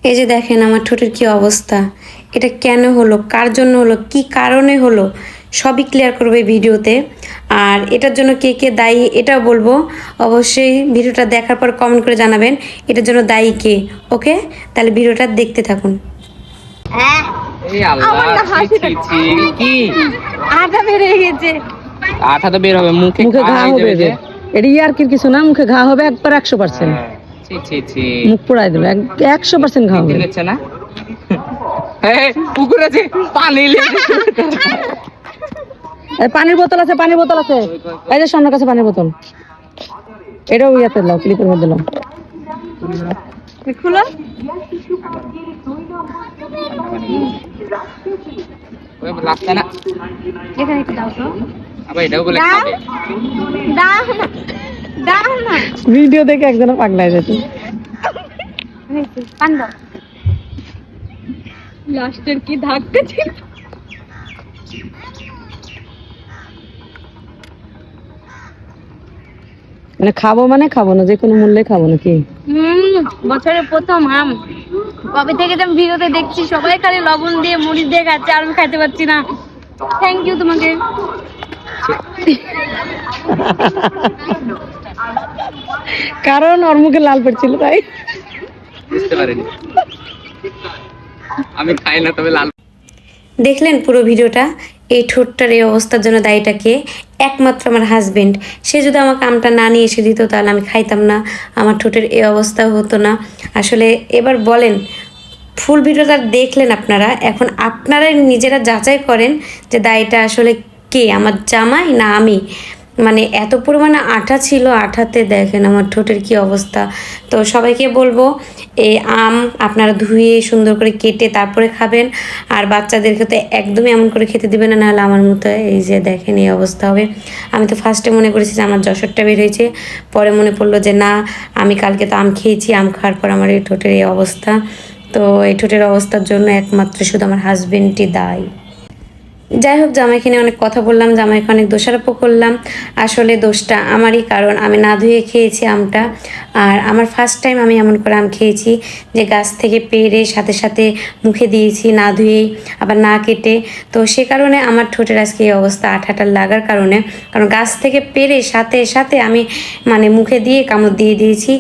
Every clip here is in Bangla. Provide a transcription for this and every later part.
এই যে দেখেন আমার ঠোঁটের কি অবস্থা, এটা কেন হলো, কার জন্য হলো, কি কারণে হলো, সবই ক্লিয়ার করবো এই ভিডিওতে। আর এটার জন্য কে কে দায়ী এটাও বলবো। অবশ্যই ভিডিওটা দেখার পর কমেন্ট করে জানাবেন এটার জন্য দায়ী কে। ওকে, তাহলে ভিডিওটা দেখতে থাকুন। আঠা বের হয়ে গেছে। আঠা তো বের হবে, মুখে ঘা হবে যে। এটা ইয়ার কি কিছু না, মুখে ঘা হবে একবার 100%। মুখ পোড়াই দেবে 100% ঘা হবে না। পুকুর আছে, পানি পানির বোতল আছে, পানির বোতল আছে, এই যে সামনের কাছে পানির বোতল। এটাও ইয়াতে দাও, ক্লিপের মধ্যে দাও। খুলো। লাগছে না, এখানে একটু দাও তো। আবার এটাও বলে খাবে। দাও না, দাও না। ভিডিও দেখে একজন পাগলা হয়ে যেত। পান দাও। লাস্টের কি ধাক্কা ছিল। মানে খাবো মানে খাবো না, যে কোনো মূল্যে খাবো নাকি? বছরের প্রথম আম। কবে থেকে আমি ভিডিওতে দেখছি সবাই খালি লবণ দিয়ে মরিচ দিয়ে খাচ্ছে, আর আমি খাইতে পারছি না। থ্যাংক ইউ তোমাকে। কারণ ওর মুখে লাল পড়ছিল তাই বুঝতে পারিনি। আমি খাই না, তবে লাল। দেখলেন পুরো ভিডিওটা। এই ঠোঁটটার এই অবস্থার জন্য দায়ীটা কে? একমাত্র আমার হাজবেন্ড। সে যদি আমাকে আমটা না নিয়ে এসে দিত তাহলে আমি খাইতাম না, আমার ঠোঁটের এই অবস্থা হতো না। আসলে এবার বলেন, ফুল ভিডিওটা দেখলেন আপনারা, এখন আপনারাই নিজেরা যাচাই করেন যে দায়ীটা আসলে কে, আমার জামাই না আমি। মানে এত পরিমাণে আঠা ছিল, আঠাতে দেখেন আমার ঠোঁটের কি অবস্থা। তো সবাইকে বলবো এই আম আপনারা ধুয়ে সুন্দর করে কেটে তারপরে খাবেন। আর বাচ্চাদেরকে তো একদমই এমন করে খেতে দেবে না, নাহলে আমার মতো এই যে দেখেন এই অবস্থা হবে। আমি তো ফার্স্টে মনে করেছি যে আমার যশোরটা বের হয়েছে, পরে মনে পড়লো যে না, আমি কালকে তো আম খেয়েছি, আম খাওয়ার পর আমার এই ঠোঁটের এই অবস্থা। তো এই ঠোঁটের অবস্থার জন্য একমাত্র শুধু আমার হাজবেন্ডই দায়ী। যাই হোক, জামাইকে নিয়ে অনেক কথা বললাম, জামাইকে অনেক দোষারোপ করলাম। আসলে দোষটা আমারই, কারণ আমি না ধুয়ে খেয়েছি আমটা। আর আমার ফার্স্ট টাইম আমি এমন করে আম খেয়েছি যে গাছ থেকে পেড়ে সাথে সাথে মুখে দিয়েছি, না ধুয়েই, আবার না কেটে। তো সে কারণে আমার ঠোঁটের আজকে এই অবস্থা, আঠাটা লাগার কারণে। কারণ গাছ থেকে পেড়ে সাথে সাথে আমি মানে মুখে দিয়ে কামড় দিয়ে দিয়েছি।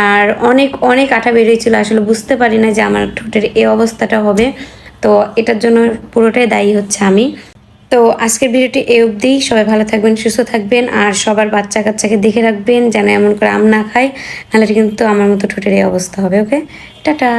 আর অনেক অনেক আঠা বেরিয়েছিল, আসলে বুঝতে পারি না যে আমার ঠোঁটের এই অবস্থাটা হবে। তো এটার জন্য পুরোটাই দায়ী হচ্ছে আমি। তো আজকের ভিডিওটি এই অবধি। সবাই ভালো থাকবেন, সুস্থ থাকবেন, আর সবার বাচ্চা কাচ্চাকে দেখে রাখবেন যেন এমন করে আম না খায়, নাহলে কিন্তু আমার মতো ঠোঁটের এই অবস্থা হবে। ওকে, টাটা।